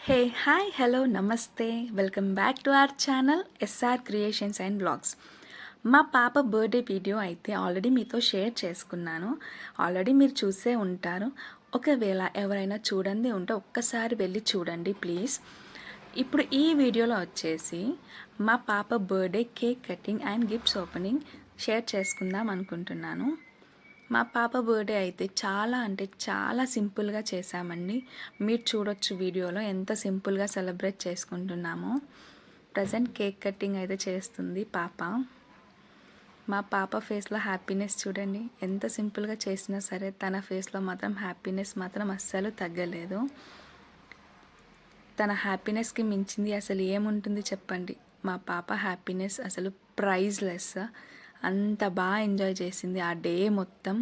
హే hi hello నమస్తే welcome back to our channel SR creations and blogs. మా పాప birthday video అయితే already మీతో షేర్ చేసుకున్నాను. ఆల్రెడీ మీరు చూసే ఉంటారు. ఒకవేళ ఎవరైనా చూడండి ఉంటే ఒక్కసారి వెళ్ళి చూడండి ప్లీజ్. ఇప్పుడు ఈ వీడియోలో వచ్చేసి మా పాప birthday cake cutting and gifts opening share చేసుకుందాం అనుకుంటున్నాను. మా పాప బర్త్డే అయితే చాలా అంటే చాలా సింపుల్గా చేశామండి. మీరు చూడొచ్చు వీడియోలో ఎంత సింపుల్గా సెలబ్రేట్ చేసుకుంటున్నామో. ప్రజెంట్ కేక్ కటింగ్ అయితే చేస్తుంది పాప. మా పాప ఫేస్లో హ్యాపీనెస్ చూడండి. ఎంత సింపుల్గా చేసినా సరే తన ఫేస్లో మాత్రం హ్యాపీనెస్ మాత్రం అస్సలు తగ్గలేదు. తన హ్యాపీనెస్కి మించింది అసలు ఏముంటుంది చెప్పండి. మా పాప హ్యాపీనెస్ అసలు ప్రైజ్లెస్. అంత బాగా ఎంజాయ్ చేసింది ఆ డే మొత్తం.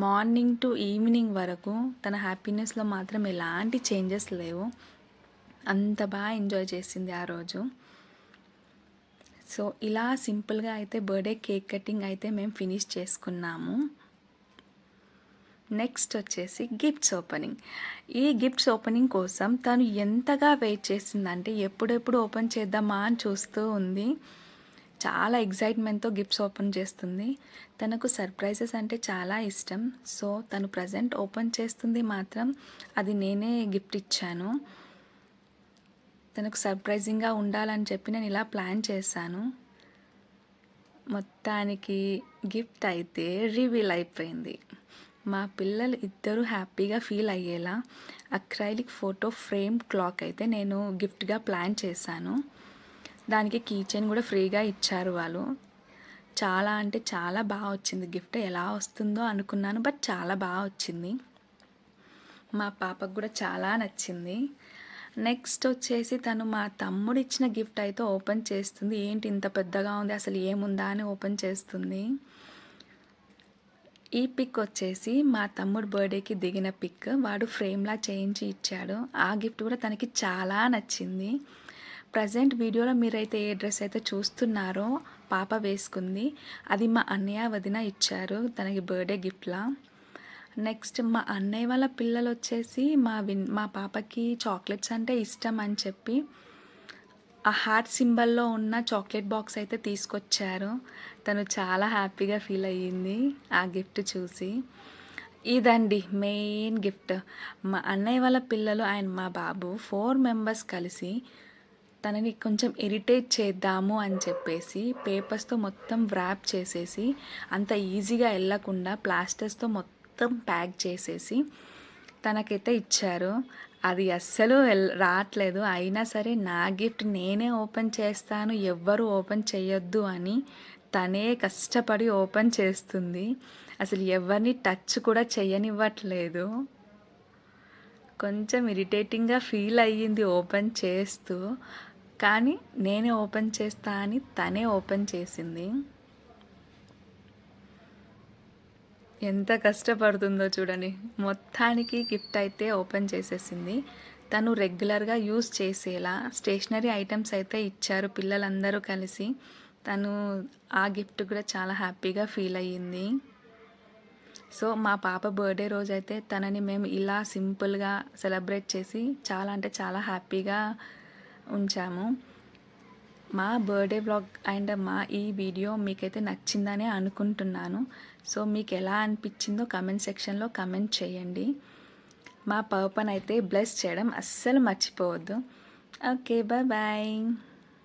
మార్నింగ్ టు ఈవినింగ్ వరకు తన హ్యాపీనెస్లో మాత్రం ఎలాంటి చేంజెస్ లేవు. అంత బాగా ఎంజాయ్ చేసింది ఆ రోజు. సో ఇలా సింపుల్గా అయితే బర్త్డే కేక్ కటింగ్ అయితే మేము ఫినిష్ చేసుకున్నాము. నెక్స్ట్ వచ్చేసి గిఫ్ట్స్ ఓపెనింగ్. ఈ గిఫ్ట్స్ ఓపెనింగ్ కోసం తను ఎంతగా వెయిట్ చేసిందంటే ఎప్పుడెప్పుడు ఓపెన్ చేద్దామా అని చూస్తూ ఉంది. చాలా ఎగ్జైట్మెంట్తో గిఫ్ట్స్ ఓపెన్ చేస్తుంది. తనకు సర్ప్రైజెస్ అంటే చాలా ఇష్టం. సో తను ప్రజెంట్ ఓపెన్ చేస్తుంది మాత్రం అది నేనే గిఫ్ట్ ఇచ్చాను. తనకు సర్ప్రైజింగ్గా ఉండాలని చెప్పి నేను ఇలా ప్లాన్ చేశాను. మొత్తానికి గిఫ్ట్ అయితే రివీల్ అయిపోయింది. మా పిల్లలు ఇద్దరు హ్యాపీగా ఫీల్ అయ్యేలా అక్రైలిక్ ఫోటో ఫ్రేమ్ క్లాక్ అయితే నేను గిఫ్ట్గా ప్లాన్ చేశాను. దానికి కీ చైన్ కూడా ఫ్రీగా ఇచ్చారు వాళ్ళు. చాలా అంటే చాలా బాగా వచ్చింది గిఫ్ట్. ఎలా వస్తుందో అనుకున్నాను, బట్ చాలా బాగా వచ్చింది. మా పాపకు కూడా చాలా నచ్చింది. నెక్స్ట్ వచ్చేసి తను మా తమ్ముడు ఇచ్చిన గిఫ్ట్ అయితే ఓపెన్ చేస్తుంది. ఏంటి ఇంత పెద్దగా ఉంది, అసలు ఏముందా అని ఓపెన్ చేస్తుంది. ఈ పిక్ వచ్చేసి మా తమ్ముడు బర్త్డేకి దిగిన పిక్. వాడు ఫ్రేమ్లా చేయించి ఇచ్చాడు. ఆ గిఫ్ట్ కూడా తనకి చాలా నచ్చింది. ప్రజెంట్ వీడియోలో మీరైతే ఏ డ్రెస్ అయితే చూస్తున్నారో పాప వేసుకుంది, అది మా అన్నయ్య వదిన ఇచ్చారు తనకి బర్త్డే గిఫ్ట్లా. నెక్స్ట్ మా అన్నయ్య వాళ్ళ పిల్లలు వచ్చేసి మా పాపకి చాక్లెట్స్ అంటే ఇష్టం అని చెప్పి ఆ హార్ట్ సింబల్లో ఉన్న చాక్లెట్ బాక్స్ అయితే తీసుకొచ్చారు. తను చాలా హ్యాపీగా ఫీల్ అయ్యింది ఆ గిఫ్ట్ చూసి. ఇదండి మెయిన్ గిఫ్ట్. మా అన్నయ్య వాళ్ళ పిల్లలు అండ్ మా బాబు 4 మెంబర్స్ కలిసి తనని కొంచెం ఇరిటేట్ చేద్దాము అని చెప్పేసి పేపర్స్తో మొత్తం వ్రాప్ చేసేసి అంత ఈజీగా వెళ్ళకుండా ప్లాస్టర్స్తో మొత్తం ప్యాక్ చేసేసి తనకైతే ఇచ్చారు. అది అస్సలు రావట్లేదు. అయినా సరే నా గిఫ్ట్ నేనే ఓపెన్ చేస్తాను, ఎవ్వరు ఓపెన్ చేయొద్దు అని తనే కష్టపడి ఓపెన్ చేస్తుంది. అసలు ఎవరిని టచ్ కూడా చేయనివ్వట్లేదు. కొంచెం ఇరిటేటింగ్గా ఫీల్ అయ్యింది ఓపెన్ చేస్తూ. కానీ నేనే ఓపెన్ చేస్తా అని తనే ఓపెన్ చేసింది. ఎంత కష్టపడుతుందో చూడండి. మొత్తానికి గిఫ్ట్ అయితే ఓపెన్ చేసేసింది. తను రెగ్యులర్గా యూస్ చేసేలా స్టేషనరీ ఐటమ్స్ అయితే ఇచ్చారు పిల్లలందరూ కలిసి. తను ఆ గిఫ్ట్ కూడా చాలా హ్యాపీగా ఫీల్ అయ్యింది. సో మా పాప బర్త్డే రోజు అయితే తనని మేము ఇలా సింపుల్గా సెలబ్రేట్ చేసి చాలా అంటే చాలా హ్యాపీగా ఉంచాము. మా బర్త్డే వ్లాగ్ అండ్ మా ఈ వీడియో మీకైతే నచ్చిందనే అనుకుంటున్నాను. సో మీకు ఎలా అనిపించిందో కమెంట్ సెక్షన్లో కమెంట్ చేయండి. మా పాపనైతే బ్లెస్ చేయడం అస్సలు మర్చిపోవద్దు. Okay, bye bye.